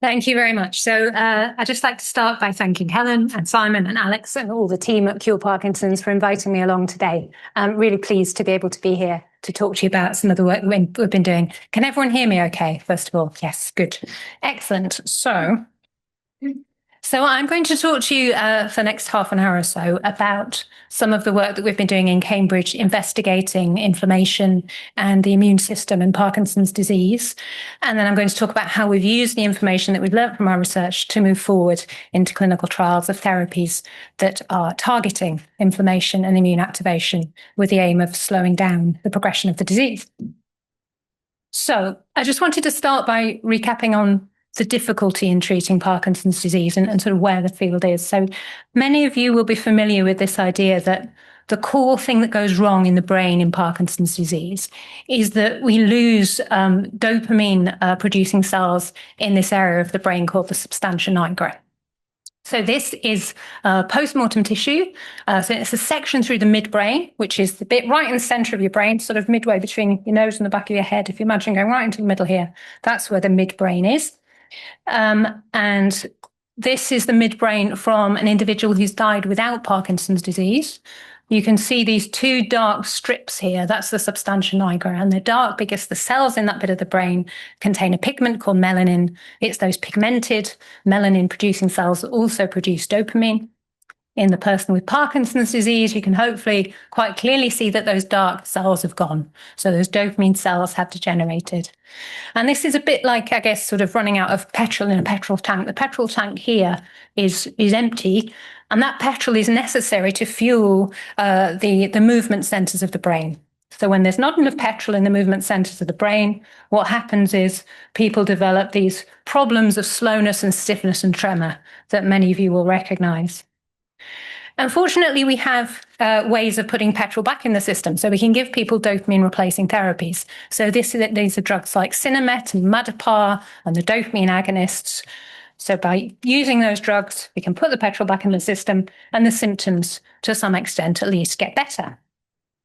Thank you very much. So I'd just like to start by thanking Helen and Simon and Alex and all the team at Cure Parkinson's for inviting me along today. I'm really pleased to be able to be here to talk to you about some of the work we've been doing. Can everyone hear me okay, first of all? Yes, good. Excellent. So I'm going to talk to you for the next half an hour or so about some of the work that we've been doing in Cambridge investigating inflammation and the immune system in Parkinson's disease. And then I'm going to talk about how we've used the information that we've learned from our research to move forward into clinical trials of therapies that are targeting inflammation and immune activation with the aim of slowing down the progression of the disease. So I just wanted to start by recapping on the difficulty in treating Parkinson's disease and sort of where the field is. So many of you will be familiar with this idea that the core thing that goes wrong in the brain in Parkinson's disease is that we lose dopamine producing cells in this area of the brain called the substantia nigra. So this is post-mortem tissue. So it's a section through the midbrain, which is the bit right in the center of your brain, sort of midway between your nose and the back of your head. If you imagine going right into the middle here, that's where the midbrain is. And this is the midbrain from an individual who's died without Parkinson's disease. You can see these two dark strips here. That's the substantia nigra, and they're dark because the cells in that bit of the brain contain a pigment called melanin. It's those pigmented melanin-producing cells that also produce dopamine. In the person with Parkinson's disease, you can hopefully quite clearly see that those dark cells have gone. So those dopamine cells have degenerated. And this is a bit like, I guess, sort of running out of petrol in a petrol tank. The petrol tank here is empty, and that petrol is necessary to fuel the movement centers of the brain. So when there's not enough petrol in the movement centers of the brain, what happens is people develop these problems of slowness and stiffness and tremor that many of you will recognize. Unfortunately, we have ways of putting petrol back in the system, so we can give people dopamine-replacing therapies. So these are drugs like Sinemet and Madapar and the dopamine agonists. So by using those drugs, we can put the petrol back in the system and the symptoms, to some extent at least, get better.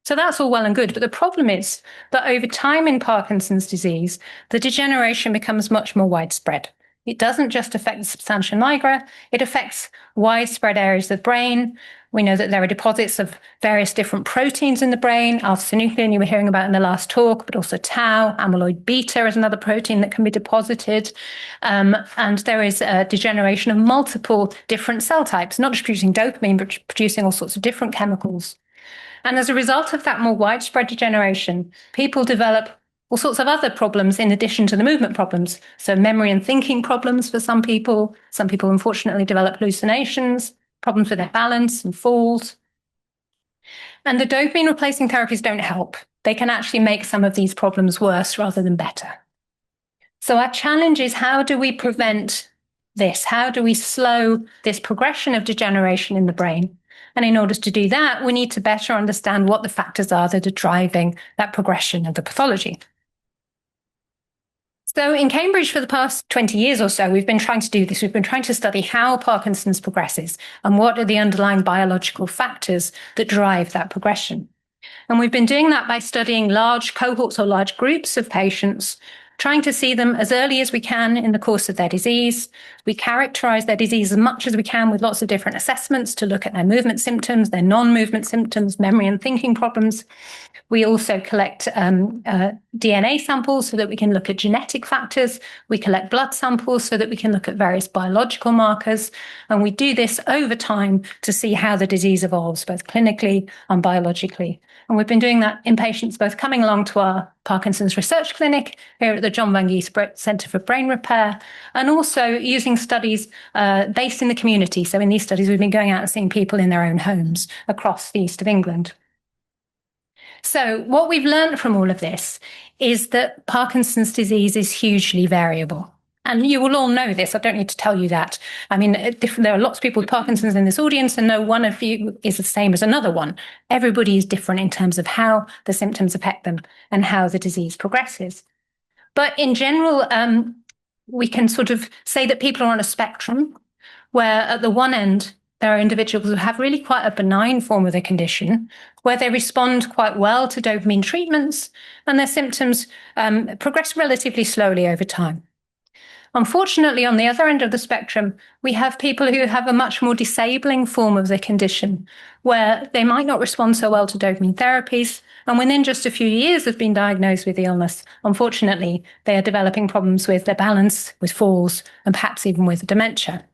So that's all well and good, but the problem is that over time in Parkinson's disease, the degeneration becomes much more widespread. It doesn't just affect the substantia nigra, it affects widespread areas of the brain. We know that there are deposits of various different proteins in the brain, alpha-synuclein you were hearing about in the last talk, but also tau, amyloid beta is another protein that can be deposited. And there is a degeneration of multiple different cell types, not just producing dopamine, but producing all sorts of different chemicals. And as a result of that more widespread degeneration, people develop all sorts of other problems in addition to the movement problems. So memory and thinking problems for some people. Some people unfortunately develop hallucinations, problems with their balance and falls. And the dopamine replacing therapies don't help. They can actually make some of these problems worse rather than better. So our challenge is, how do we prevent this? How do we slow this progression of degeneration in the brain? And in order to do that, we need to better understand what the factors are that are driving that progression of the pathology. So in Cambridge for the past 20 years or so, we've been trying to do this. We've been trying to study how Parkinson's progresses and what are the underlying biological factors that drive that progression. And we've been doing that by studying large cohorts or large groups of patients, trying to see them as early as we can in the course of their disease. We characterize their disease as much as we can with lots of different assessments to look at their movement symptoms, their non-movement symptoms, memory and thinking problems. We also collect DNA samples so that we can look at genetic factors. We collect blood samples so that we can look at various biological markers. And we do this over time to see how the disease evolves, both clinically and biologically. And we've been doing that in patients both coming along to our Parkinson's Research Clinic here at the John Van Gys Centre for Brain Repair, and also using studies based in the community. So in these studies, we've been going out and seeing people in their own homes across the east of England. So what we've learned from all of this is that Parkinson's disease is hugely variable. And you will all know this. I don't need to tell you that. I mean, there are lots of people with Parkinson's in this audience, and no one of you is the same as another one. Everybody is different in terms of how the symptoms affect them and how the disease progresses. But in general, we can sort of say that people are on a spectrum, where at the one end, there are individuals who have really quite a benign form of the condition, where they respond quite well to dopamine treatments, and their symptoms progress relatively slowly over time. Unfortunately, on the other end of the spectrum, we have people who have a much more disabling form of the condition, where they might not respond so well to dopamine therapies, and within just a few years of being diagnosed with the illness, unfortunately, they are developing problems with their balance, with falls, and perhaps even with dementia.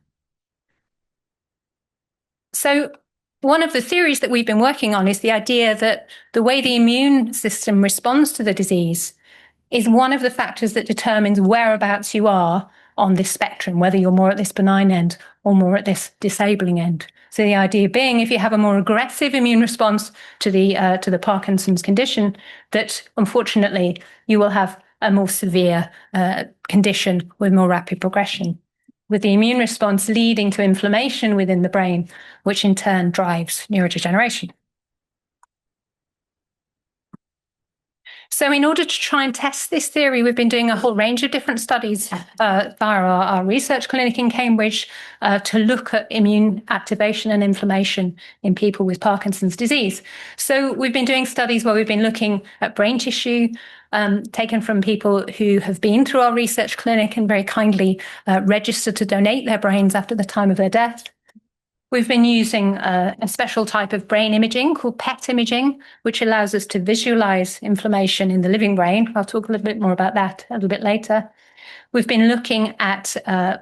So one of the theories that we've been working on is the idea that the way the immune system responds to the disease is one of the factors that determines whereabouts you are on this spectrum, whether you're more at this benign end or more at this disabling end. So the idea being, if you have a more aggressive immune response to the Parkinson's condition, that unfortunately you will have a more severe condition with more rapid progression, with the immune response leading to inflammation within the brain, which in turn drives neurodegeneration. So in order to try and test this theory, we've been doing a whole range of different studies via our research clinic in Cambridge to look at immune activation and inflammation in people with Parkinson's disease. So we've been doing studies where we've been looking at brain tissue taken from people who have been through our research clinic and very kindly registered to donate their brains after the time of their death. We've been using a special type of brain imaging called PET imaging, which allows us to visualize inflammation in the living brain. I'll talk a little bit more about that a little bit later. We've been looking at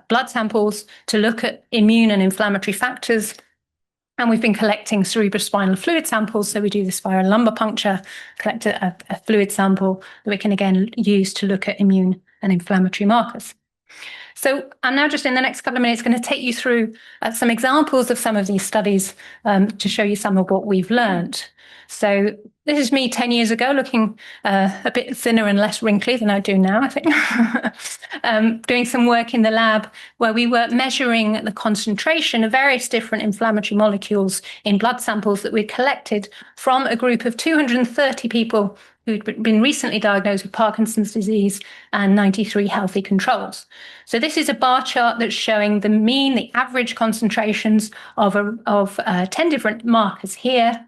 blood samples to look at immune and inflammatory factors. And we've been collecting cerebrospinal fluid samples. So we do this via lumbar puncture, collect a fluid sample that we can again use to look at immune and inflammatory markers. So I'm now just in the next couple of minutes going to take you through some examples of some of these studies to show you some of what we've learned. So this is me 10 years ago, looking a bit thinner and less wrinkly than I do now, I think. Doing some work in the lab where we were measuring the concentration of various different inflammatory molecules in blood samples that we'd collected from a group of 230 people who'd been recently diagnosed with Parkinson's disease and 93 healthy controls. So this is a bar chart that's showing the mean, the average concentrations of 10 different markers here.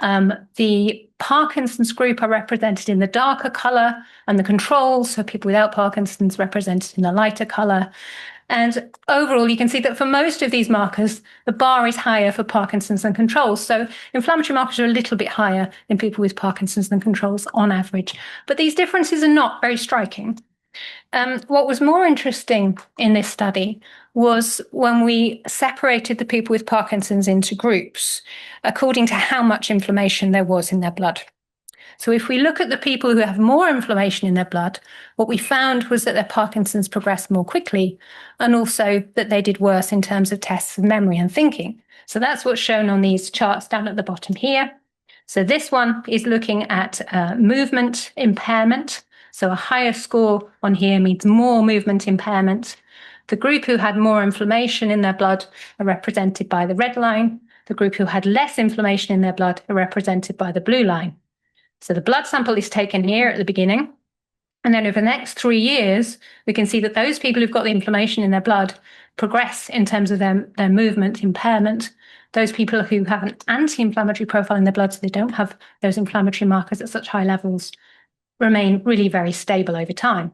The Parkinson's group are represented in the darker color, and the controls, so people without Parkinson's, represented in the lighter color. And overall, you can see that for most of these markers, the bar is higher for Parkinson's than controls. So inflammatory markers are a little bit higher in people with Parkinson's than controls on average. But these differences are not very striking. What was more interesting in this study was when we separated the people with Parkinson's into groups according to how much inflammation there was in their blood. So if we look at the people who have more inflammation in their blood, what we found was that their Parkinson's progressed more quickly, and also that they did worse in terms of tests of memory and thinking. So that's what's shown on these charts down at the bottom here. So this one is looking at movement impairment. So a higher score on here means more movement impairment. The group who had more inflammation in their blood are represented by the red line. The group who had less inflammation in their blood are represented by the blue line. So the blood sample is taken here at the beginning. And then over the next 3 years, we can see that those people who've got the inflammation in their blood progress in terms of their movement impairment. Those people who have an anti-inflammatory profile in their blood, so they don't have those inflammatory markers at such high levels, remain really very stable over time.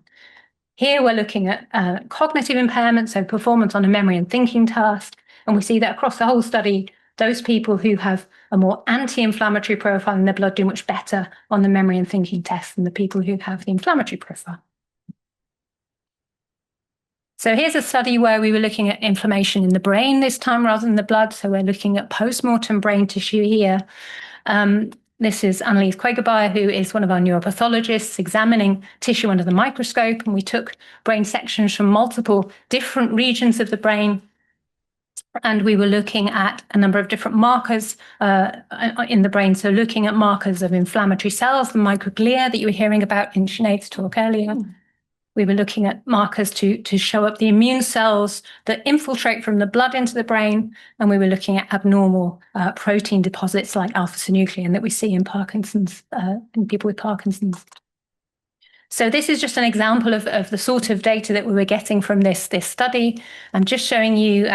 Here we're looking at cognitive impairment, so performance on a memory and thinking task. And we see that across the whole study, those people who have a more anti-inflammatory profile in their blood do much better on the memory and thinking test than the people who have the inflammatory profile. So here's a study where we were looking at inflammation in the brain this time rather than the blood. So we're looking at post-mortem brain tissue here. This is Annelies Quagerbeyer, who is one of our neuropathologists, examining tissue under the microscope. And we took brain sections from multiple different regions of the brain. And we were looking at a number of different markers in the brain. So looking at markers of inflammatory cells, the microglia that you were hearing about in Sinead's talk earlier. We were looking at markers to show up the immune cells that infiltrate from the blood into the brain. And we were looking at abnormal protein deposits like alpha-synuclein that we see in Parkinson's, in people with Parkinson's. So this is just an example of the sort of data that we were getting from this study. I'm just showing you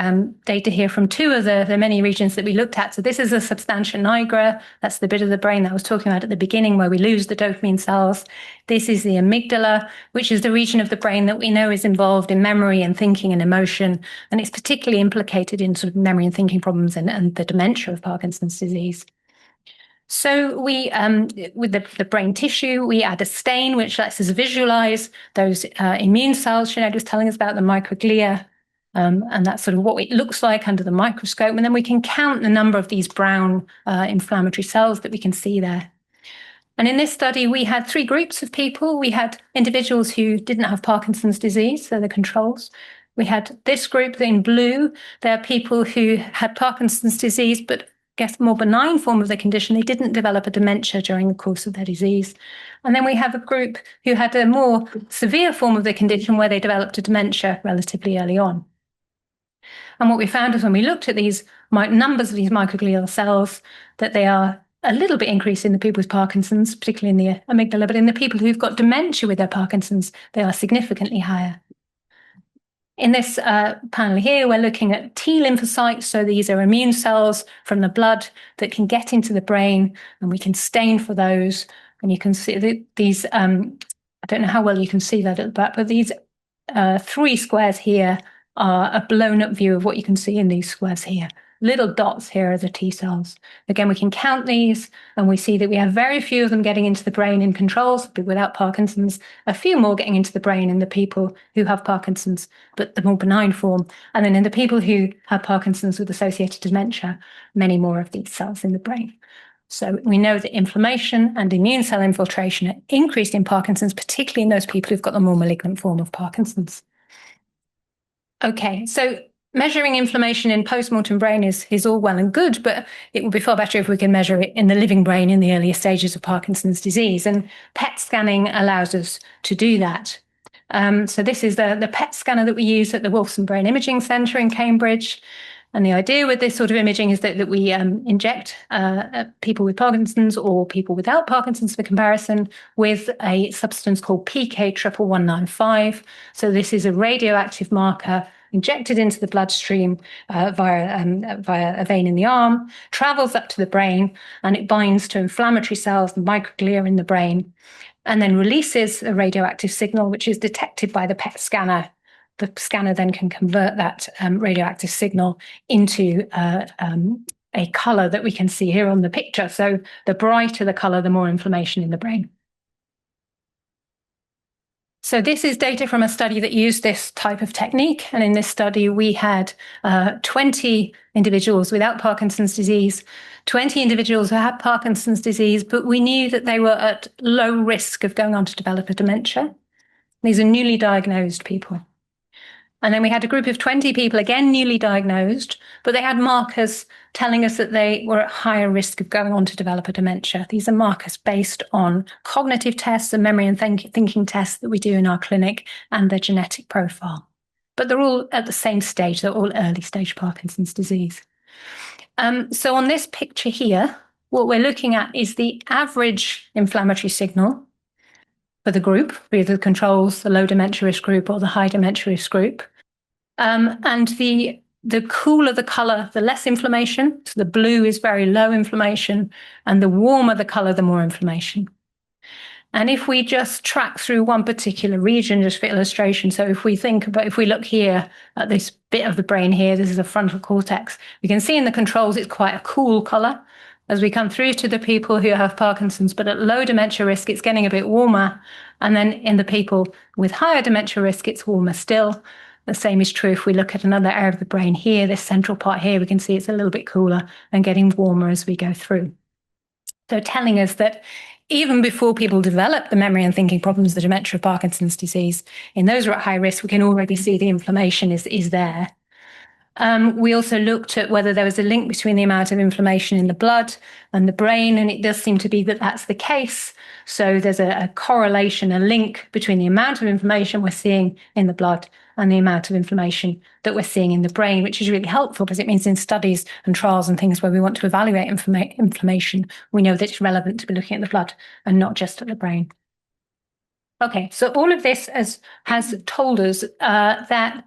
data here from two of the many regions that we looked at. So this is the substantia nigra. That's the bit of the brain that I was talking about at the beginning where we lose the dopamine cells. This is the amygdala, which is the region of the brain that we know is involved in memory and thinking and emotion. And it's particularly implicated in sort of memory and thinking problems and the dementia of Parkinson's disease. So we, with the brain tissue, we add a stain, which lets us visualize those immune cells Sinead was telling us about, the microglia, and that's sort of what it looks like under the microscope. And then we can count the number of these brown inflammatory cells that we can see there. And in this study, we had three groups of people. We had individuals who didn't have Parkinson's disease, so the controls. We had this group in blue. They're people who had Parkinson's disease, but more benign form of the condition. They didn't develop a dementia during the course of their disease. And then we have a group who had a more severe form of the condition where they developed a dementia relatively early on. And what we found is when we looked at these numbers of these microglial cells, that they are a little bit increased in the people with Parkinson's, particularly in the amygdala, but in the people who've got dementia with their Parkinson's, they are significantly higher. In this panel here, we're looking at T lymphocytes. So these are immune cells from the blood that can get into the brain, and we can stain for those. And you can see these, I don't know how well you can see that at the back, but these three squares here are a blown up view of what you can see in these squares here. Little dots here are the T cells. Again, we can count these, and we see that we have very few of them getting into the brain in controls, but without Parkinson's, a few more getting into the brain in the people who have Parkinson's, but the more benign form. And then in the people who have Parkinson's with associated dementia, many more of these cells in the brain. So we know that inflammation and immune cell infiltration are increased in Parkinson's, particularly in those people who've got the more malignant form of Parkinson's. Okay, so measuring inflammation in postmortem brain is all well and good, but it would be far better if we can measure it in the living brain in the earlier stages of Parkinson's disease. And PET scanning allows us to do that. So this is the PET scanner that we use at the Wolfson Brain Imaging Centre in Cambridge. And the idea with this sort of imaging is that we inject people with Parkinson's or people without Parkinson's for comparison with a substance called PK11195. So this is a radioactive marker injected into the bloodstream via a vein in the arm, travels up to the brain, and it binds to inflammatory cells, the microglia in the brain, and then releases a radioactive signal, which is detected by the PET scanner. The scanner then can convert that radioactive signal into a color that we can see here on the picture. So the brighter the color, the more inflammation in the brain. So this is data from a study that used this type of technique. And in this study, we had 20 individuals without Parkinson's disease, 20 individuals who had Parkinson's disease, but we knew that they were at low risk of going on to develop a dementia. These are newly diagnosed people. And then we had a group of 20 people, again, newly diagnosed, but they had markers telling us that they were at higher risk of going on to develop a dementia. These are markers based on cognitive tests and memory and thinking tests that we do in our clinic and their genetic profile. But they're all at the same stage. They're all early stage Parkinson's disease. So on this picture here, what we're looking at is the average inflammatory signal for the group, either the controls, the low dementia risk group or the high dementia risk group. And the cooler the color, the less inflammation. So the blue is very low inflammation, and the warmer the color, the more inflammation. And if we just track through one particular region, just for illustration, so if we look here at this bit of the brain here, this is the frontal cortex, we can see in the controls it's quite a cool color. As we come through to the people who have Parkinson's, but at low dementia risk, it's getting a bit warmer. And then in the people with higher dementia risk, it's warmer still. The same is true if we look at another area of the brain here, this central part here, we can see it's a little bit cooler and getting warmer as we go through. So telling us that even before people develop the memory and thinking problems, the dementia of Parkinson's disease, in those who are at high risk, we can already see the inflammation is there. We also looked at whether there was a link between the amount of inflammation in the blood and the brain, and it does seem to be that that's the case. So there's a correlation, a link between the amount of inflammation we're seeing in the blood and the amount of inflammation that we're seeing in the brain, which is really helpful because it means in studies and trials and things where we want to evaluate inflammation, we know that it's relevant to be looking at the blood and not just at the brain. Okay, so all of this has told us that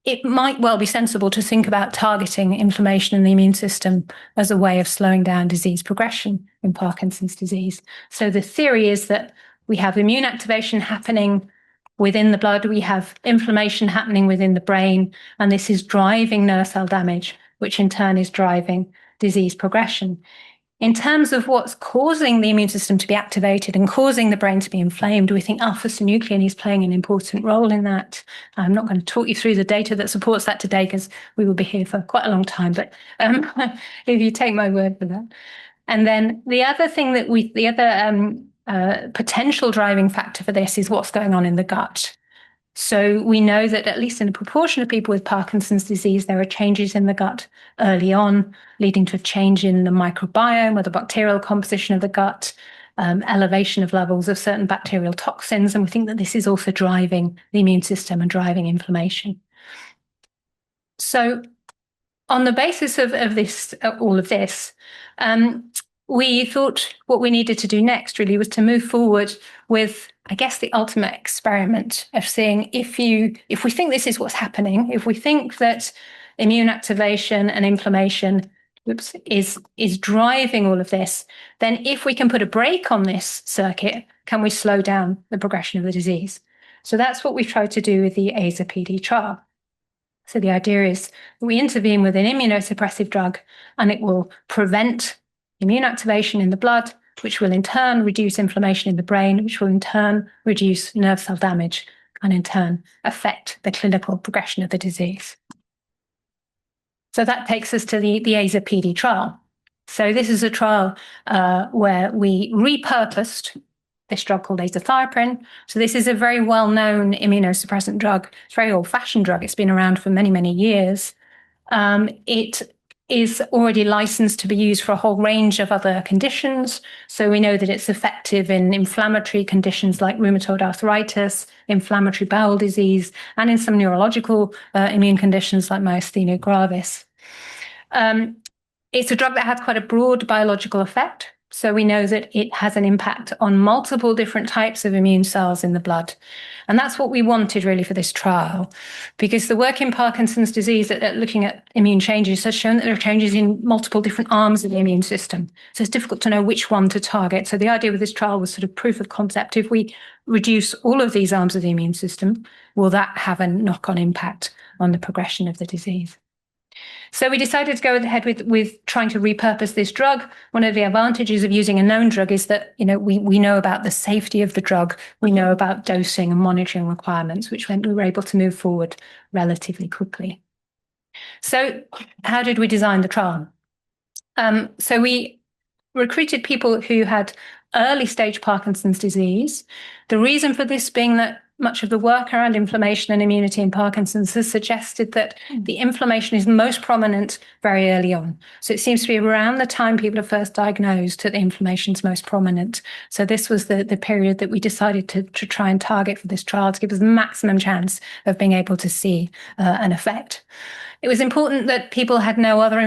it might well be sensible to think about targeting inflammation in the immune system as a way of slowing down disease progression in Parkinson's disease. So the theory is that we have immune activation happening within the blood, we have inflammation happening within the brain, and this is driving nerve cell damage, which in turn is driving disease progression. In terms of what's causing the immune system to be activated and causing the brain to be inflamed, we think alpha-synuclein is playing an important role in that. I'm not going to talk you through the data that supports that today because we will be here for quite a long time, but if you take my word for that. And then the other thing that the other potential driving factor for this is what's going on in the gut. So we know that at least in a proportion of people with Parkinson's disease, there are changes in the gut early on, leading to a change in the microbiome or the bacterial composition of the gut, elevation of levels of certain bacterial toxins. And we think that this is also driving the immune system and driving inflammation. So on the basis of this, all of this, we thought what we needed to do next really was to move forward with, I guess, the ultimate experiment of seeing if we think this is what's happening, if we think that immune activation and inflammation is driving all of this, then if we can put a brake on this circuit, can we slow down the progression of the disease? So that's what we've tried to do with the AZA-PD trial. So the idea is that we intervene with an immunosuppressive drug and it will prevent immune activation in the blood, which will in turn reduce inflammation in the brain, which will in turn reduce nerve cell damage and in turn affect the clinical progression of the disease. So that takes us to the AZA-PD trial. So this is a trial where we repurposed this drug called azathioprine. So this is a very well-known immunosuppressant drug. It's a very old-fashioned drug. It's been around for many, many years. It is already licensed to be used for a whole range of other conditions. So we know that it's effective in inflammatory conditions like rheumatoid arthritis, inflammatory bowel disease, and in some neurological immune conditions like myasthenia gravis. It's a drug that has quite a broad biological effect. So we know that it has an impact on multiple different types of immune cells in the blood. And that's what we wanted really for this trial, because the work in Parkinson's disease at looking at immune changes has shown that there are changes in multiple different arms of the immune system. So it's difficult to know which one to target. So the idea with this trial was sort of proof of concept. If we reduce all of these arms of the immune system, will that have a knock-on impact on the progression of the disease? So we decided to go ahead with trying to repurpose this drug. One of the advantages of using a known drug is that, we know about the safety of the drug. We know about dosing and monitoring requirements, which meant we were able to move forward relatively quickly. So how did we design the trial? So we recruited people who had early stage Parkinson's disease. The reason for this being that much of the work around inflammation and immunity in Parkinson's has suggested that the inflammation is most prominent very early on. So it seems to be around the time people are first diagnosed that the inflammation is most prominent. So this was the period that we decided to try and target for this trial to give us the maximum chance of being able to see an effect. It was important that people had no other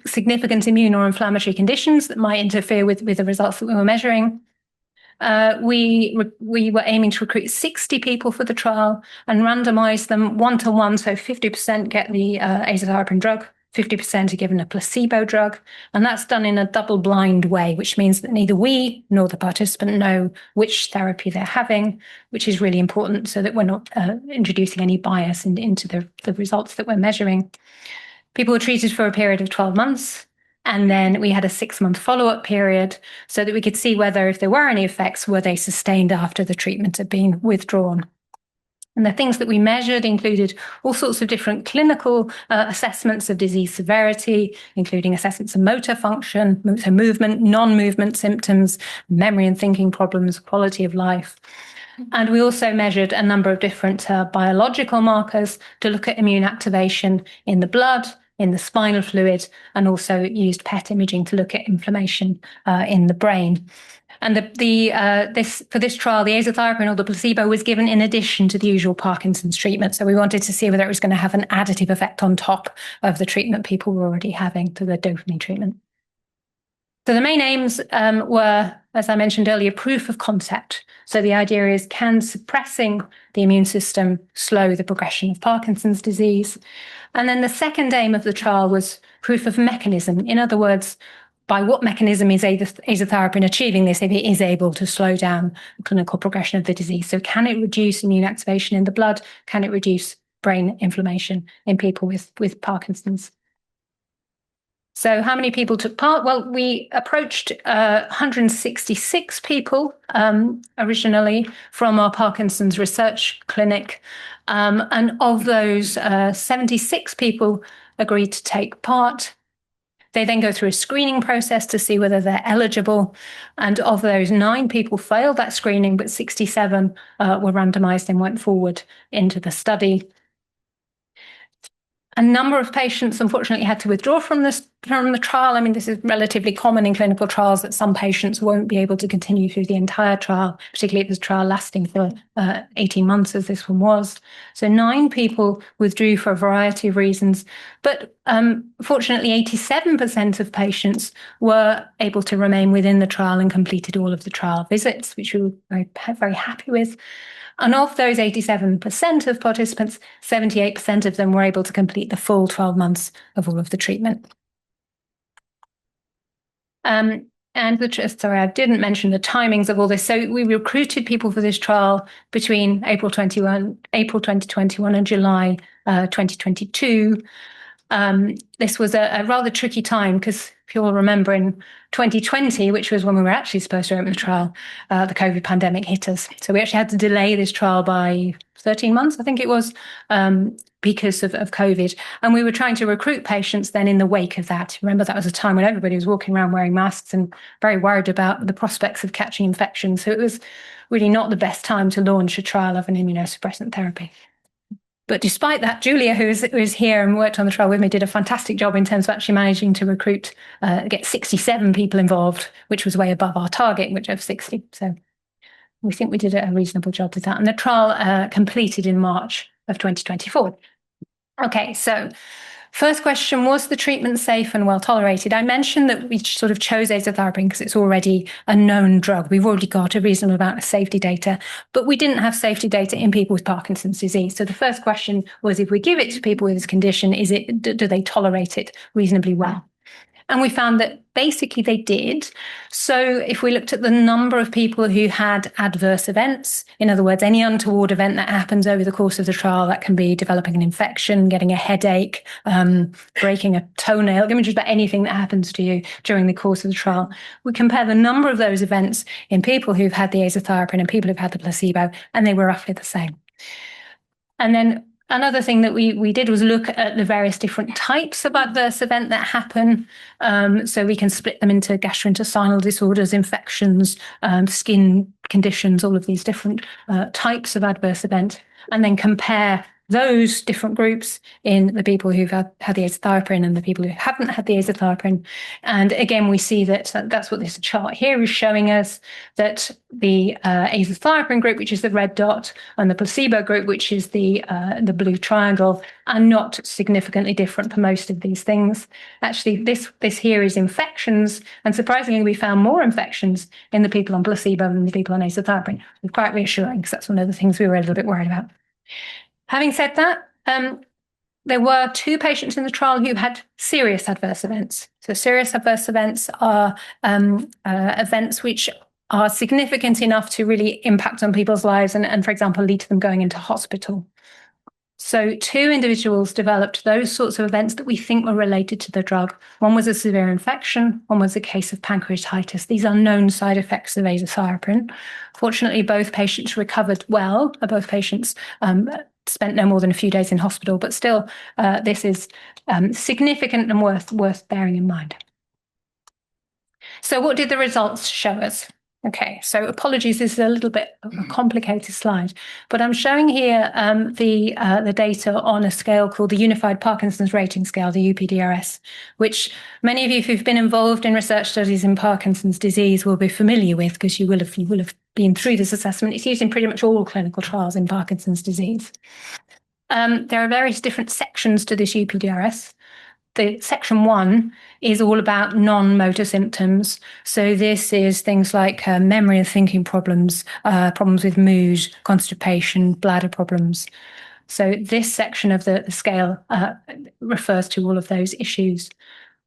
significant immune or inflammatory conditions that might interfere with the results that we were measuring. We were aiming to recruit 60 people for the trial and randomize them 1-to-1. So 50% get the azathioprine drug, 50% are given a placebo drug. And that's done in a double-blind way, which means that neither we nor the participant know which therapy they're having, which is really important so that we're not introducing any bias into the results that we're measuring. People were treated for a period of 12 months. And then we had a 6-month follow-up period so that we could see whether, if there were any effects, were they sustained after the treatment had been withdrawn. And the things that we measured included all sorts of different clinical assessments of disease severity, including assessments of motor function, so movement, non-movement symptoms, memory and thinking problems, quality of life. And we also measured a number of different biological markers to look at immune activation in the blood, in the spinal fluid, and also used PET imaging to look at inflammation in the brain. And for this trial, the azathioprine or the placebo was given in addition to the usual Parkinson's treatment. So we wanted to see whether it was going to have an additive effect on top of the treatment people were already having to the dopamine treatment. So the main aims were, as I mentioned earlier, proof of concept. So the idea is, can suppressing the immune system slow the progression of Parkinson's disease? And then the second aim of the trial was proof of mechanism. In other words, by what mechanism is azathioprine achieving this if it is able to slow down the clinical progression of the disease? So can it reduce immune activation in the blood? Can it reduce brain inflammation in people with Parkinson's? So how many people took part? Well, we approached 166 people originally from our Parkinson's research clinic. And of those, 76 people agreed to take part. They then go through a screening process to see whether they're eligible. And of those, 9 people failed that screening, but 67 were randomized and went forward into the study. A number of patients, unfortunately, had to withdraw from the trial. I mean, this is relatively common in clinical trials that some patients won't be able to continue through the entire trial, particularly if the trial lasting for 18 months, as this one was. So 9 people withdrew for a variety of reasons. But fortunately, 87% of patients were able to remain within the trial and completed all of the trial visits, which we were very happy with. And of those 87% of participants, 78% of them were able to complete the full 12 months of all of the treatment. And sorry, I didn't mention the timings of all this. So we recruited people for this trial between April 2021 and July 2022. This was a rather tricky time because if you'll remember in 2020, which was when we were actually supposed to open the trial, the COVID pandemic hit us. So we actually had to delay this trial by 13 months, I think it was, because of COVID. And we were trying to recruit patients then in the wake of that. Remember, that was a time when everybody was walking around wearing masks and very worried about the prospects of catching infections. So it was really not the best time to launch a trial of an immunosuppressant therapy. But despite that, Julia, who is here and worked on the trial with me, did a fantastic job in terms of actually managing to recruit, get 67 people involved, which was way above our target, which of 60. So we think we did a reasonable job with that. And the trial completed in March of 2024. Okay, so first question, was the treatment safe and well tolerated? I mentioned that we sort of chose azathioprine because it's already a known drug. We've already got a reasonable amount of safety data, but we didn't have safety data in people with Parkinson's disease. So the first question was, if we give it to people with this condition, do they tolerate it reasonably well? And we found that basically they did. So if we looked at the number of people who had adverse events, in other words, any untoward event that happens over the course of the trial, that can be developing an infection, getting a headache, breaking a toenail, just about anything that happens to you during the course of the trial. We compare the number of those events in people who've had the azathioprine and people who've had the placebo, and they were roughly the same. And then another thing that we did was look at the various different types of adverse event that happen. So we can split them into gastrointestinal disorders, infections, skin conditions, all of these different types of adverse event, and then compare those different groups in the people who've had the azathioprine and the people who haven't had the azathioprine. And again, we see that's what this chart here is showing us, that the azathioprine group, which is the red dot, and the placebo group, which is the blue triangle, are not significantly different for most of these things. Actually, this here is infections, and surprisingly, we found more infections in the people on placebo than the people on azathioprine. It's quite reassuring, because that's one of the things we were a little bit worried about. Having said that, there were 2 patients in the trial who had serious adverse events. So serious adverse events are events which are significant enough to really impact on people's lives and, for example, lead to them going into hospital. So 2 individuals developed those sorts of events that we think were related to the drug. One was a severe infection, one was a case of pancreatitis. These are known side effects of azathioprine. Fortunately, both patients recovered well. Both patients spent no more than a few days in hospital, but still, this is significant and worth bearing in mind. So what did the results show us? Okay, so apologies, this is a little bit of a complicated slide, but I'm showing here the data on a scale called the Unified Parkinson's Rating Scale, the UPDRS, which many of you who've been involved in research studies in Parkinson's disease will be familiar with, because you will have been through this assessment. It's used in pretty much all clinical trials in Parkinson's disease. There are various different sections to this UPDRS. the section 1 is all about non-motor symptoms. So this is things like memory and thinking problems, problems with mood, constipation, bladder problems. So this section of the scale refers to all of those issues.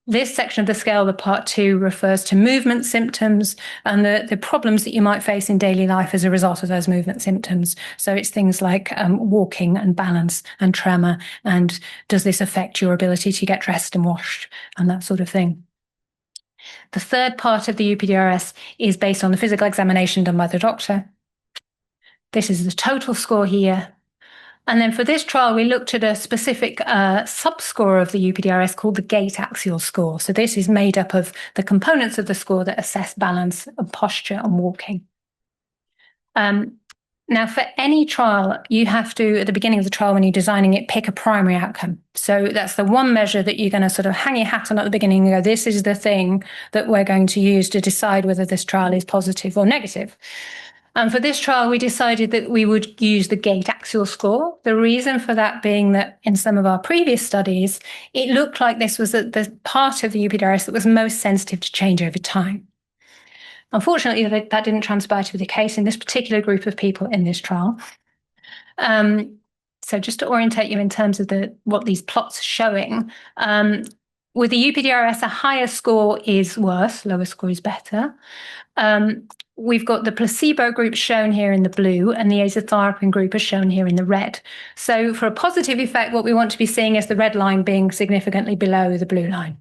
This section of the scale, the part 2, refers to movement symptoms and the problems that you might face in daily life as a result of those movement symptoms. So it's things like walking and balance and tremor, and does this affect your ability to get dressed and washed and that sort of thing. The third part of the UPDRS is based on the physical examination done by the doctor. This is the total score here. And then for this trial, we looked at a specific subscore of the UPDRS called the gait axial score. So this is made up of the components of the score that assess balance and posture and walking. Now, for any trial, you have to, at the beginning of the trial, when you're designing it, pick a primary outcome. So that's the one measure that you're going to sort of hang your hat on at the beginning and go, this is the thing that we're going to use to decide whether this trial is positive or negative. And for this trial, we decided that we would use the gait axial score. The reason for that being that in some of our previous studies, it looked like this was the part of the UPDRS that was most sensitive to change over time. Unfortunately, that didn't transpire to be the case in this particular group of people in this trial. So just to orientate you in terms of what these plots are showing, with the UPDRS, a higher score is worse, lower score is better. We've got the placebo group shown here in the blue and the azathioprine group is shown here in the red. So for a positive effect, what we want to be seeing is the red line being significantly below the blue line.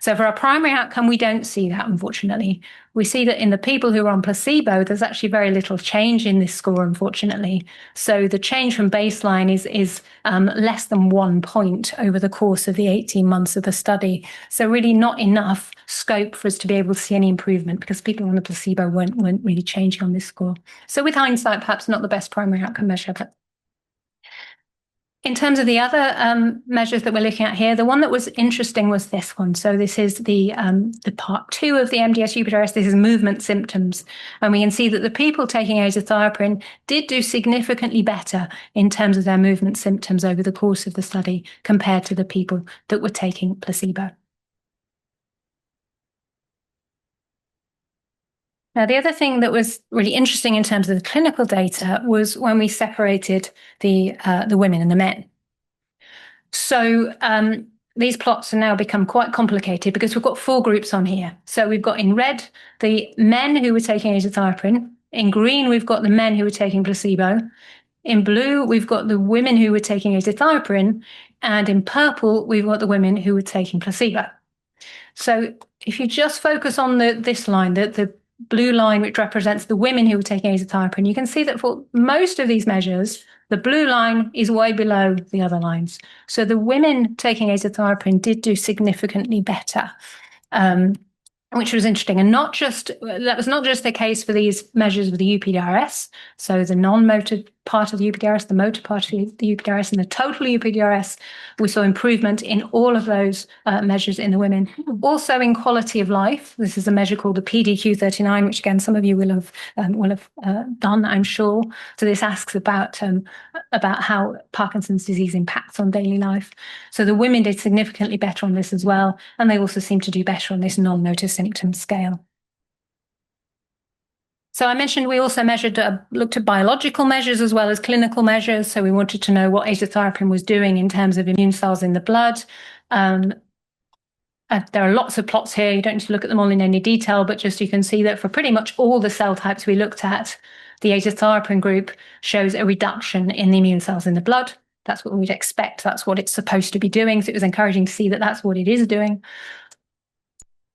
So for our primary outcome, we don't see that, unfortunately. We see that in the people who are on placebo, there's actually very little change in this score, unfortunately. So the change from baseline is less than 1 point over the course of the 18 months of the study. So really not enough scope for us to be able to see any improvement because people on the placebo weren't really changing on this score. So with hindsight, perhaps not the best primary outcome measure, but in terms of the other measures that we're looking at here, the one that was interesting was this one. So this is the part 2 of the MDS UPDRS. This is movement symptoms. And we can see that the people taking azathioprine did do significantly better in terms of their movement symptoms over the course of the study compared to the people that were taking placebo. Now, the other thing that was really interesting in terms of the clinical data was when we separated the women and the men. So these plots have now become quite complicated because we've got 4 groups on here. So we've got in red the men who were taking azathioprine. In green, we've got the men who were taking placebo. In blue, we've got the women who were taking azathioprine. And in purple, we've got the women who were taking placebo. So if you just focus on this line, the blue line, which represents the women who were taking azathioprine, you can see that for most of these measures, the blue line is way below the other lines. So the women taking azathioprine did do significantly better, which was interesting. And that was not just the case for these measures of the UPDRS, so the non-motor part of the UPDRS, the motor part of the UPDRS, and the total UPDRS. We saw improvement in all of those measures in the women. Also in quality of life, this is a measure called the PDQ-39, which again some of you will have done, I'm sure. So this asks about how Parkinson's disease impacts on daily life. So the women did significantly better on this as well, and they also seem to do better on this non-motor symptom scale. So I mentioned we also looked at biological measures as well as clinical measures. So we wanted to know what azathioprine was doing in terms of immune cells in the blood. There are lots of plots here. You don't need to look at them all in any detail, but just you can see that for pretty much all the cell types we looked at, the azathioprine group shows a reduction in the immune cells in the blood. That's what we'd expect. That's what it's supposed to be doing. So it was encouraging to see that that's what it is doing.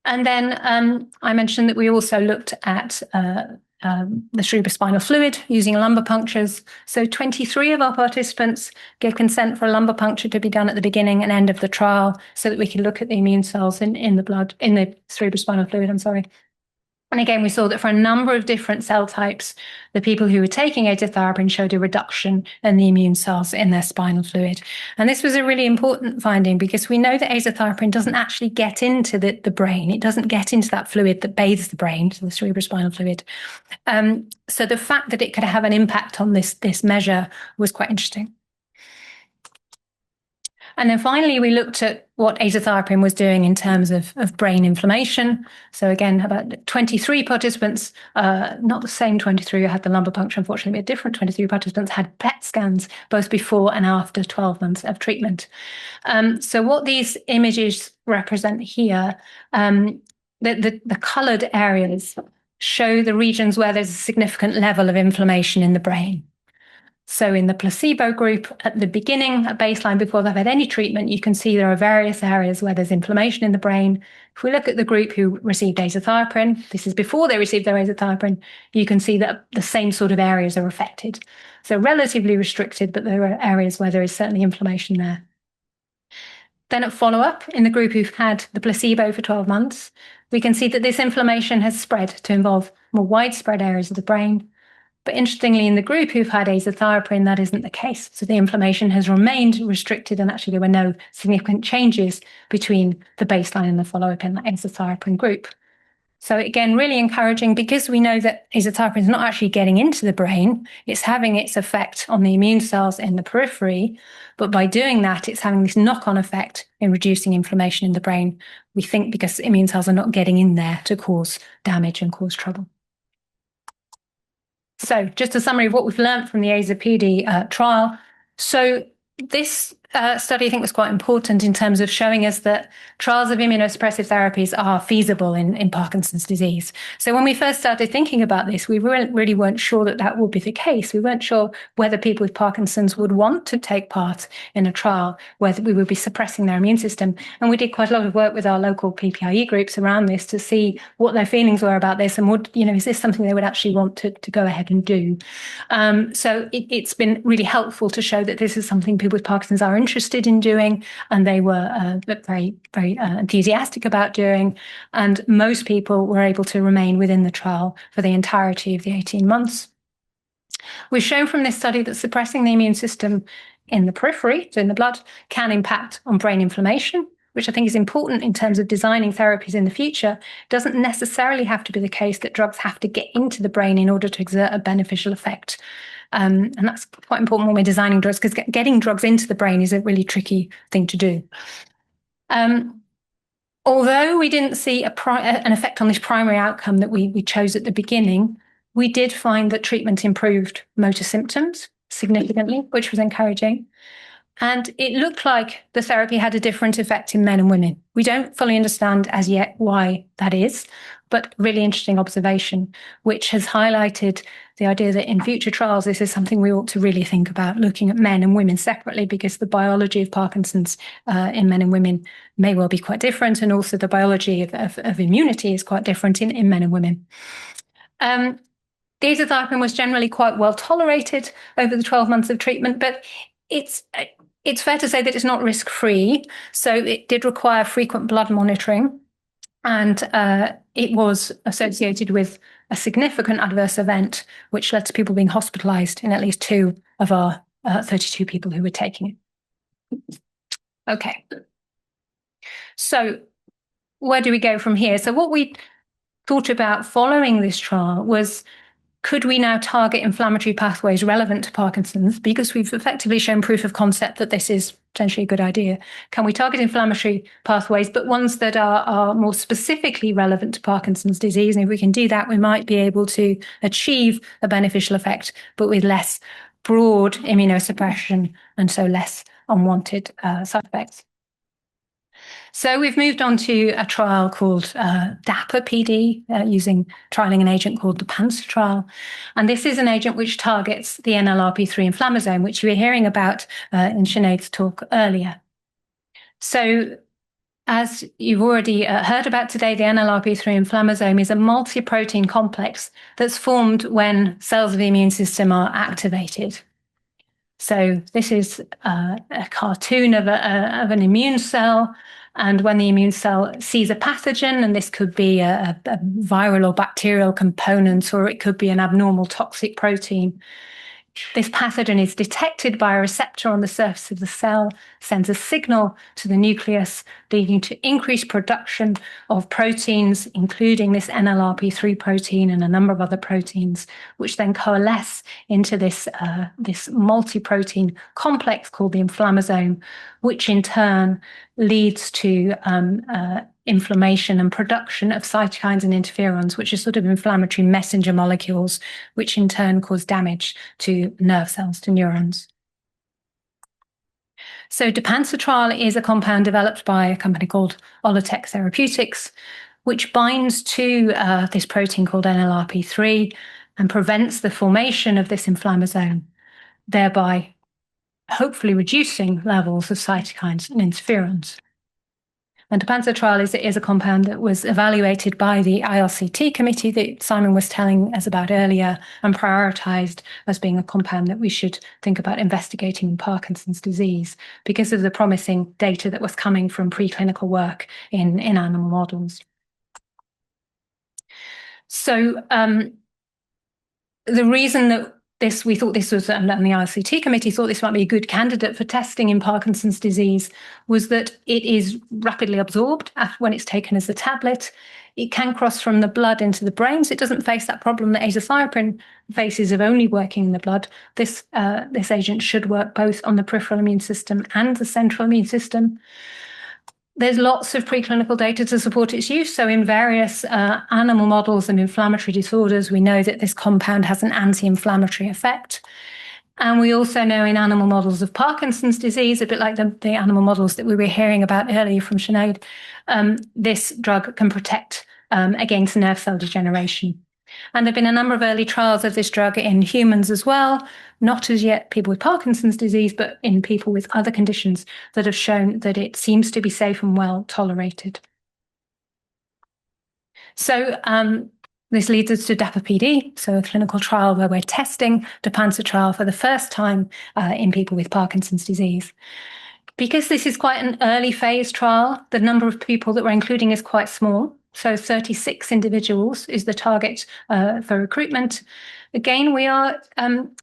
And then I mentioned that we also looked at the cerebrospinal fluid using lumbar punctures. So 23 of our participants gave consent for a lumbar puncture to be done at the beginning and end of the trial so that we could look at the immune cells in the blood, in the cerebrospinal fluid, And again, we saw that for a number of different cell types, the people who were taking azathioprine showed a reduction in the immune cells in their spinal fluid. And this was a really important finding because we know that azathioprine doesn't actually get into the brain. It doesn't get into that fluid that bathes the brain, so the cerebrospinal fluid. So the fact that it could have an impact on this measure was quite interesting. And then finally, we looked at what azathioprine was doing in terms of brain inflammation. So again, about 23 participants, not the same 23 who had the lumbar puncture, unfortunately, but different 23 participants had PET scans both before and after 12 months of treatment. So what these images represent here, the coloured areas show the regions where there's a significant level of inflammation in the brain. So in the placebo group at the beginning, at baseline, before they've had any treatment, you can see there are various areas where there's inflammation in the brain. If we look at the group who received azathioprine, this is before they received their azathioprine, you can see that the same sort of areas are affected. So relatively restricted, but there are areas where there is certainly inflammation there. Then at follow-up, in the group who've had the placebo for 12 months, we can see that this inflammation has spread to involve more widespread areas of the brain. But interestingly, in the group who've had azathioprine, that isn't the case. So the inflammation has remained restricted, and actually there were no significant changes between the baseline and the follow-up in the azathioprine group. So again, really encouraging, because we know that azathioprine is not actually getting into the brain, it's having its effect on the immune cells in the periphery, but by doing that, it's having this knock-on effect in reducing inflammation in the brain, we think, because immune cells are not getting in there to cause damage and cause trouble. So just a summary of what we've learned from the AZA-PD trial. So this study, I think, was quite important in terms of showing us that trials of immunosuppressive therapies are feasible in Parkinson's disease. So when we first started thinking about this, we really weren't sure that that would be the case. We weren't sure whether people with Parkinson's would want to take part in a trial, whether we would be suppressing their immune system. And we did quite a lot of work with our local PPIE groups around this to see what their feelings were about this and would, is this something they would actually want to go ahead and do. So it's been really helpful to show that this is something people with Parkinson's are interested in doing, and they were very, very enthusiastic about doing. And most people were able to remain within the trial for the entirety of the 18 months. We've shown from this study that suppressing the immune system in the periphery, so in the blood, can impact on brain inflammation, which I think is important in terms of designing therapies in the future. It doesn't necessarily have to be the case that drugs have to get into the brain in order to exert a beneficial effect. And that's quite important when we're designing drugs, because getting drugs into the brain is a really tricky thing to do. Although we didn't see an effect on this primary outcome that we chose at the beginning, we did find that treatment improved motor symptoms significantly, which was encouraging. And it looked like the therapy had a different effect in men and women. We don't fully understand as yet why that is, but really interesting observation, which has highlighted the idea that in future trials, this is something we ought to really think about, looking at men and women separately, because the biology of Parkinson's in men and women may well be quite different. And also the biology of immunity is quite different in men and women. The azathioprine was generally quite well tolerated over the 12 months of treatment, but it's fair to say that it's not risk-free. So it did require frequent blood monitoring, and it was associated with a significant adverse event, which led to people being hospitalized in at least 2 of our 32 people who were taking it. Okay. So where do we go from here? So what we thought about following this trial was, could we now target inflammatory pathways relevant to Parkinson's? Because we've effectively shown proof of concept that this is potentially a good idea. Can we target inflammatory pathways, but ones that are more specifically relevant to Parkinson's disease? And if we can do that, we might be able to achieve a beneficial effect, but with less broad immunosuppression and so less unwanted side effects. So we've moved on to a trial called DAPA-PD, trialing an agent called dapansutrile. And this is an agent which targets the NLRP3 inflammasome, which you were hearing about in Sinead's talk earlier. So as you've already heard about today, the NLRP3 inflammasome is a multi-protein complex that's formed when cells of the immune system are activated. So this is a cartoon of an immune cell. And when the immune cell sees a pathogen, and this could be a viral or bacterial component, or it could be an abnormal toxic protein, This pathogen is detected by a receptor on the surface of the cell, sends a signal to the nucleus, leading to increased production of proteins, including this NLRP3 protein and a number of other proteins, which then coalesce into this multi-protein complex called the inflammasome, which in turn leads to inflammation and production of cytokines and interferons, which are sort of inflammatory messenger molecules, which in turn cause damage to nerve cells, to neurons. So dapansutrile is a compound developed by a company called Olatec Therapeutics, which binds to this protein called NLRP3 and prevents the formation of this inflammasome, thereby hopefully reducing levels of cytokines and interferons. And dapansutrile is a compound that was evaluated by the ILCT committee that Simon was telling us about earlier and prioritized as being a compound that we should think about investigating in Parkinson's disease because of the promising data that was coming from preclinical work in animal models. So the reason that we thought this was, and the ILCT committee thought this might be a good candidate for testing in Parkinson's disease, was that it is rapidly absorbed when it's taken as a tablet. It can cross from the blood into the brain, so it doesn't face that problem that azathioprine faces of only working in the blood. This agent should work both on the peripheral immune system and the central immune system. There's lots of preclinical data to support its use. So in various animal models of inflammatory disorders, we know that this compound has an anti-inflammatory effect. And we also know in animal models of Parkinson's disease, a bit like the animal models that we were hearing about earlier from Sinead, this drug can protect against nerve cell degeneration. And there have been a number of early trials of this drug in humans as well, not as yet people with Parkinson's disease, but in people with other conditions that have shown that it seems to be safe and well tolerated. So this leads us to DAPA-PD, so a clinical trial where we're testing dapansutrile for the first time in people with Parkinson's disease. Because this is quite an early phase trial, the number of people that we're including is quite small. So 36 individuals is the target for recruitment. Again, we are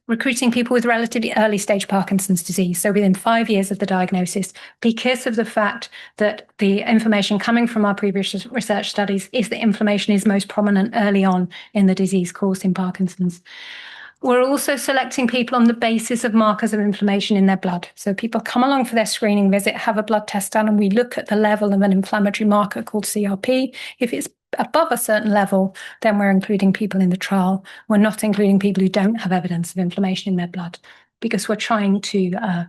recruiting people with relatively early stage Parkinson's disease, so within 5 years of the diagnosis, because of the fact that the information coming from our previous research studies is that inflammation is most prominent early on in the disease course in Parkinson's. We're also selecting people on the basis of markers of inflammation in their blood. So people come along for their screening visit, have a blood test done, and we look at the level of an inflammatory marker called CRP. If it's above a certain level, then we're including people in the trial. We're not including people who don't have evidence of inflammation in their blood, because we're trying to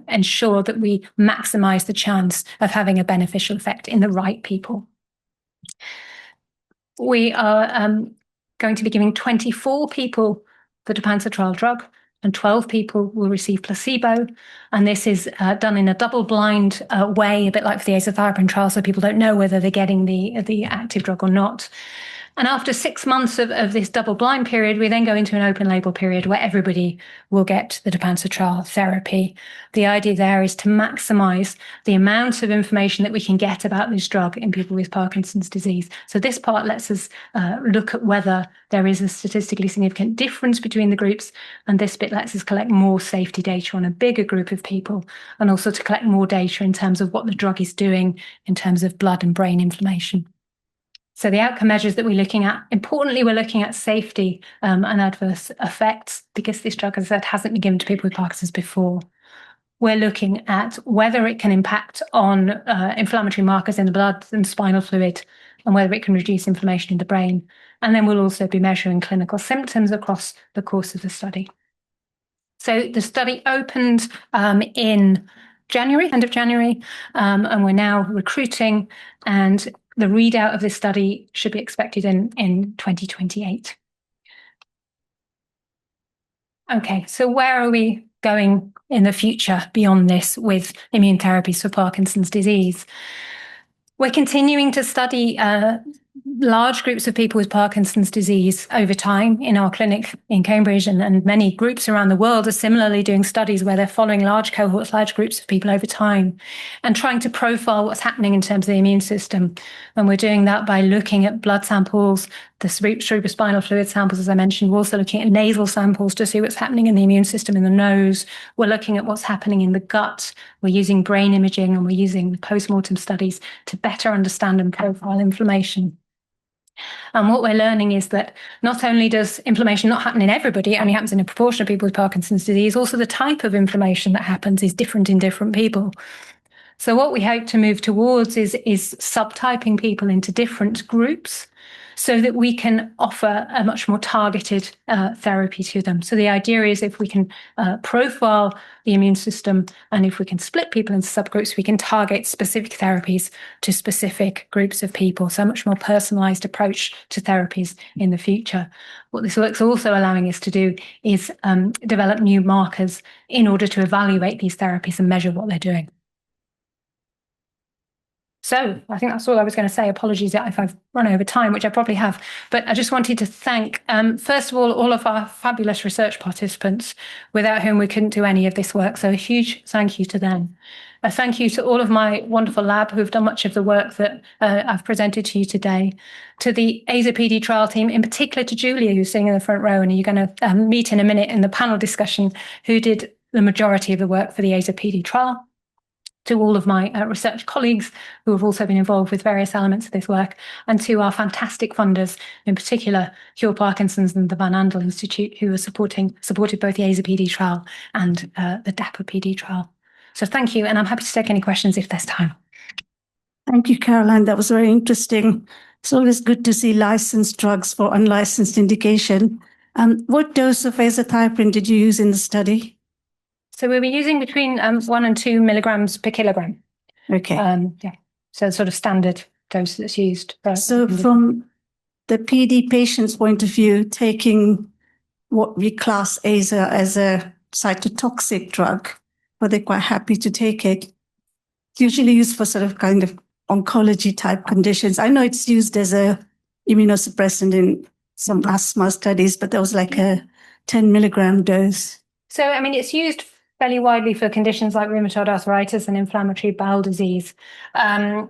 ensure that we maximize the chance of having a beneficial effect in the right people. We are going to be giving 24 people the dapansutrile drug, and 12 people will receive placebo. And this is done in a double-blind way, a bit like for the azathioprine trial, so people don't know whether they're getting the active drug or not. And after 6 months of this double-blind period, we then go into an open-label period where everybody will get the dapansutrile therapy. The idea there is to maximize the amount of information that we can get about this drug in people with Parkinson's disease. So this part lets us look at whether there is a statistically significant difference between the groups, and this bit lets us collect more safety data on a bigger group of people, and also to collect more data in terms of what the drug is doing in terms of blood and brain inflammation. So the outcome measures that we're looking at, importantly, we're looking at safety and adverse effects, because this drug, as I said, hasn't been given to people with Parkinson's before. We're looking at whether it can impact on inflammatory markers in the blood and spinal fluid, and whether it can reduce inflammation in the brain. And then we'll also be measuring clinical symptoms across the course of the study. So the study opened in January, end of January, and we're now recruiting, and the readout of this study should be expected in 2028. Okay, so where are we going in the future beyond this with immune therapies for Parkinson's disease? We're continuing to study large groups of people with Parkinson's disease over time in our clinic in Cambridge, and many groups around the world are similarly doing studies where they're following large cohorts, large groups of people over time and trying to profile what's happening in terms of the immune system. And we're doing that by looking at blood samples, the cerebrospinal fluid samples, as I mentioned. We're also looking at nasal samples to see what's happening in the immune system in the nose. We're looking at what's happening in the gut. We're using brain imaging, and we're using post-mortem studies to better understand and profile inflammation. And what we're learning is that not only does inflammation not happen in everybody, it only happens in a proportion of people with Parkinson's disease, also the type of inflammation that happens is different in different people. So what we hope to move towards is subtyping people into different groups so that we can offer a much more targeted therapy to them. So the idea is if we can profile the immune system and if we can split people into subgroups, we can target specific therapies to specific groups of people. So a much more personalized approach to therapies in the future. What this work's also allowing us to do is develop new markers in order to evaluate these therapies and measure what they're doing. So I think that's all I was going to say. Apologies if I've run over time, which I probably have. But I just wanted to thank, first of all of our fabulous research participants, without whom we couldn't do any of this work. So a huge thank you to them. A thank you to all of my wonderful lab who've done much of the work that I've presented to you today. To the AZA-PD trial team, in particular to Julia, who's sitting in the front row, and you're going to meet in a minute in the panel discussion, who did the majority of the work for the AZA-PD trial. To all of my research colleagues who have also been involved with various elements of this work, and to our fantastic funders, in particular Cure Parkinson's and the Van Andel Institute, who are supported both the AZA-PD trial and the DAPA-PD trial. So thank you, and I'm happy to take any questions if there's time. Thank you, Caroline. That was very interesting. It's always good to see licensed drugs for unlicensed indication. What dose of azathioprine did you use in the study? So we were using between 1 and 2 milligrams per kilogram. Okay. Yeah. So sort of standard dose that's used. So from the PD patient's point of view, taking what we class AZA as a cytotoxic drug, but they're quite happy to take it. It's usually used for sort of kind of oncology type conditions. I know it's used as a immunosuppressant in some asthma studies, but there was like a 10 milligram dose. So, I mean, it's used fairly widely for conditions like rheumatoid arthritis and inflammatory bowel disease. As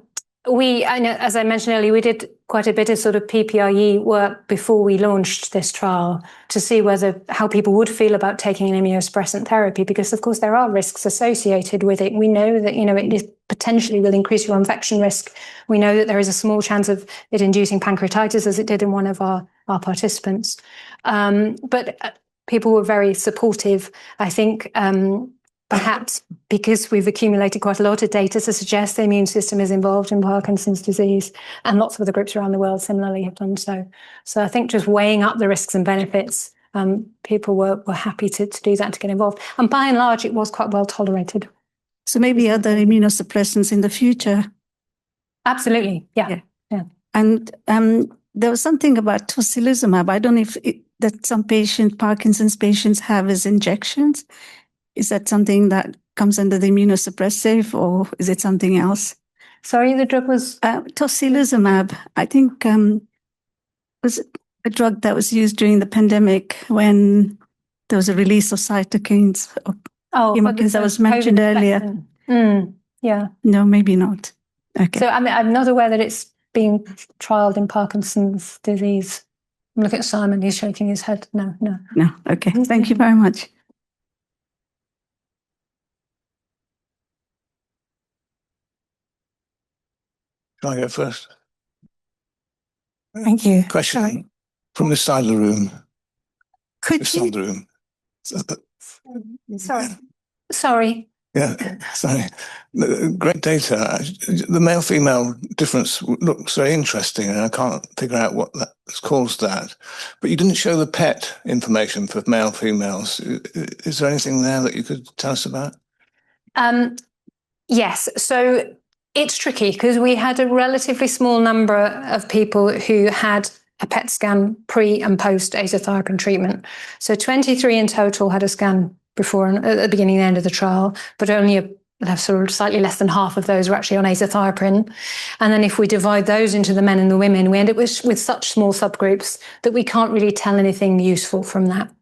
I mentioned earlier, we did quite a bit of sort of PPRE work before we launched this trial to see how people would feel about taking an immunosuppressant therapy, because of course there are risks associated with it. We know that, it potentially will increase your infection risk. We know that there is a small chance of it inducing pancreatitis, as it did in one of our participants. But people were very supportive. I think perhaps because we've accumulated quite a lot of data to suggest the immune system is involved in Parkinson's disease, and lots of other groups around the world similarly have done so. So I think just weighing up the risks and benefits, people were happy to do that, to get involved. And by and large, it was quite well tolerated. So maybe other immunosuppressants in the future? Absolutely, yeah. And there was something about tocilizumab. I don't know if that some Parkinson's patients have as injections. Is that something that comes under the immunosuppressive, or is it something else? Sorry, the drug was? Tocilizumab. I think was a drug that was used during the pandemic when there was a release of cytokines. Chemokines that was mentioned earlier. Yeah. No, maybe not. Okay. So I'm not aware that it's being trialed in Parkinson's disease. I'm looking at Simon, he's shaking his head. No. No, okay. Thank you very much. Can I go first? Thank you. Question from this side of the room. Side of the room. Sorry. Yeah, sorry. Great data. The male-female difference looks very interesting, and I can't figure out what that's caused that. But you didn't show the PET information for male-females. Is there anything there that you could tell us about? Yes. So it's tricky because we had a relatively small number of people who had a PET scan pre and post azathioprine treatment. So 23 in total had a scan before and at the beginning and end of the trial, but only sort of slightly less than half of those were actually on azathioprine. And then if we divide those into the men and the women, we end up with such small subgroups that we can't really tell anything useful from that.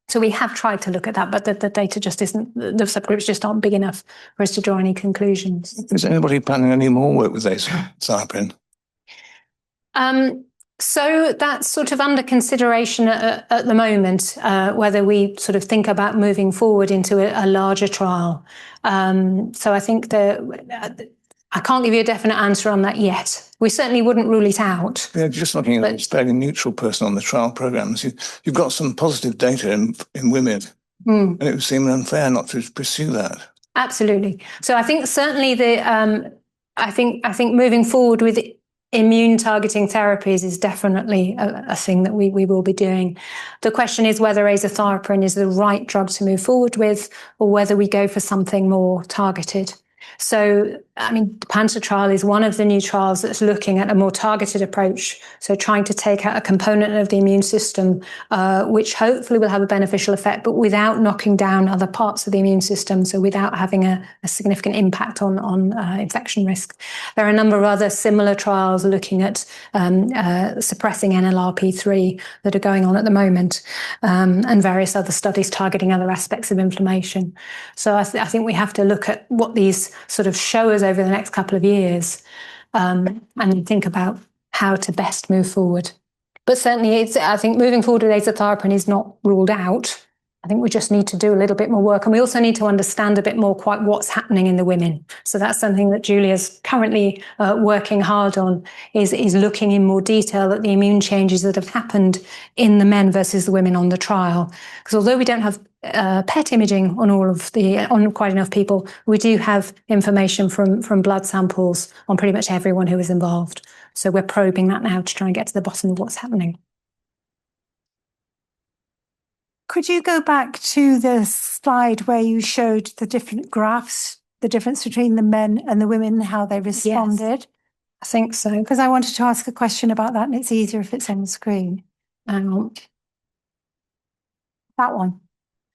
So we have tried to look at that, but the data just isn't, the subgroups just aren't big enough for us to draw any conclusions. Is anybody planning any more work with azathioprine? So that's sort of under consideration at the moment, whether we sort of think about moving forward into a larger trial. So I think I can't give you a definite answer on that yet. We certainly wouldn't rule it out. Yeah, just looking at a fairly neutral person on the trial programs, you've got some positive data in women, and it would seem unfair not to pursue that. Absolutely. So I think certainly I think moving forward with immune targeting therapies is definitely a thing that we will be doing. The question is whether azathioprine is the right drug to move forward with, or whether we go for something more targeted. So, I mean, dapansutrile is one of the new trials that's looking at a more targeted approach. So trying to take out a component of the immune system, which hopefully will have a beneficial effect, but without knocking down other parts of the immune system. So without having a significant impact on infection risk. There are a number of other similar trials looking at suppressing NLRP3 that are going on at the moment, and various other studies targeting other aspects of inflammation. So I think we have to look at what these sort of show us over the next couple of years, and think about how to best move forward. But certainly, I think moving forward with azathioprine is not ruled out. I think we just need to do a little bit more work, and we also need to understand a bit more quite what's happening in the women. So that's something that Julia's currently working hard on, is looking in more detail at the immune changes that have happened in the men versus the women on the trial. Because although we don't have PET imaging on quite enough people, we do have information from blood samples on pretty much everyone who was involved. So we're probing that now to try and get to the bottom of what's happening. Could you go back to the slide where you showed the different graphs, the difference between the men and the women, how they responded? Yes, I think so. Because I wanted to ask a question about that, and it's easier if it's on the screen. Hang on. That one.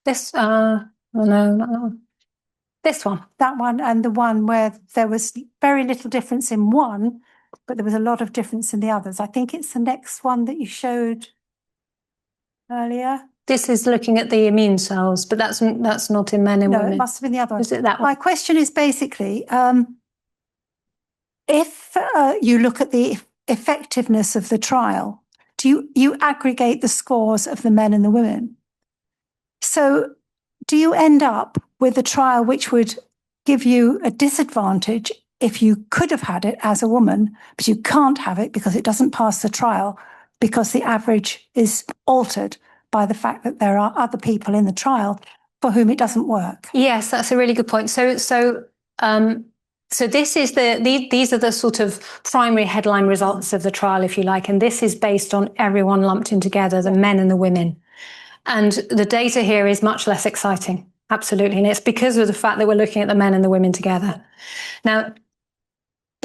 This, oh no, not that one. This one. That one, and the one where there was very little difference in one, but there was a lot of difference in the others. I think it's the next one that you showed earlier. This is looking at the immune cells, but that's not in men and women. No, it must have been the other one. Is it that one? My question is basically, if you look at the effectiveness of the trial, do you aggregate the scores of the men and the women? So do you end up with a trial which would give you a disadvantage if you could have had it as a woman, but you can't have it because it doesn't pass the trial, because the average is altered by the fact that there are other people in the trial for whom it doesn't work? Yes, that's a really good point. So this is these are the sort of primary headline results of the trial, if you like, and this is based on everyone lumped in together, the men and the women. And the data here is much less exciting, absolutely, and it's because of the fact that we're looking at the men and the women together. Now,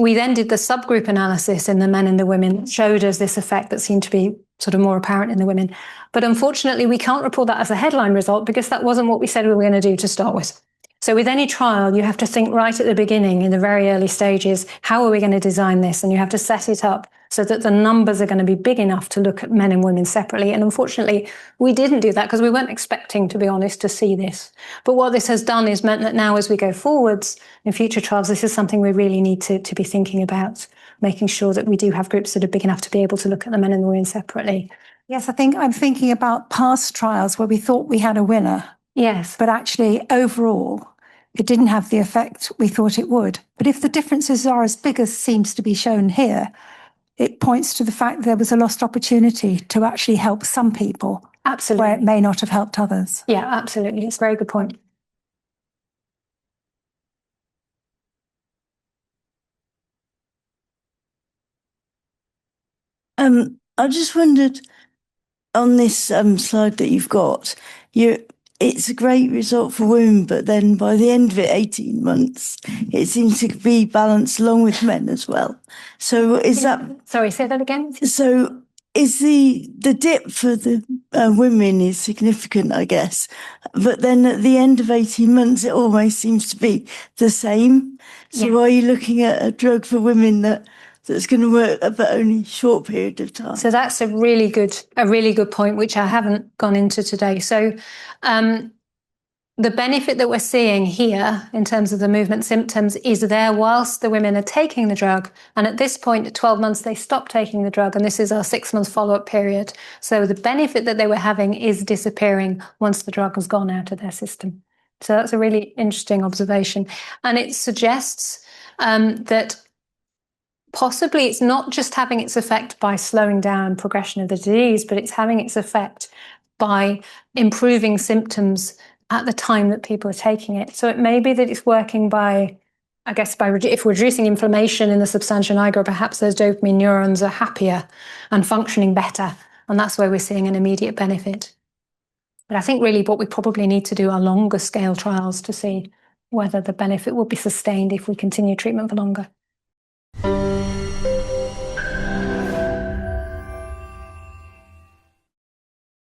we then did the subgroup analysis in the men and the women that showed us this effect that seemed to be sort of more apparent in the women. But unfortunately, we can't report that as a headline result because that wasn't what we said we were going to do to start with. So with any trial, you have to think right at the beginning, in the very early stages, how are we going to design this? And you have to set it up so that the numbers are going to be big enough to look at men and women separately. And unfortunately, we didn't do that because we weren't expecting, to be honest, to see this. But what this has done is meant that now as we go forwards in future trials, this is something we really need to be thinking about, making sure that we do have groups that are big enough to be able to look at the men and the women separately. Yes, I think I'm thinking about past trials where we thought we had a winner. Yes. But actually, overall, it didn't have the effect we thought it would. But if the differences are as big as seems to be shown here, it points to the fact that there was a lost opportunity to actually help some people. Absolutely. Where it may not have helped others. Yeah, absolutely. It's a very good point. I just wondered, on this slide that you've got, it's a great result for women, but then by the end of it, 18 months, it seems to be balanced along with men as well. So is that... Sorry, say that again. So is the dip for the women is significant, I guess, but then at the end of 18 months, it almost seems to be the same. So yeah. Are you looking at a drug for women that's going to work for only a short period of time? So that's a really good point, which I haven't gone into today. So the benefit that we're seeing here in terms of the movement symptoms is there whilst the women are taking the drug. And at this point, at 12 months, they stop taking the drug. And this is our 6-month follow-up period. So the benefit that they were having is disappearing once the drug has gone out of their system. So that's a really interesting observation. And it suggests that possibly it's not just having its effect by slowing down progression of the disease, but it's having its effect by improving symptoms at the time that people are taking it. So it may be that it's working by, I guess, if we're reducing inflammation in the substantia nigra, perhaps those dopamine neurons are happier and functioning better. And that's where we're seeing an immediate benefit. But I think really what we probably need to do are longer scale trials to see whether the benefit will be sustained if we continue treatment for longer.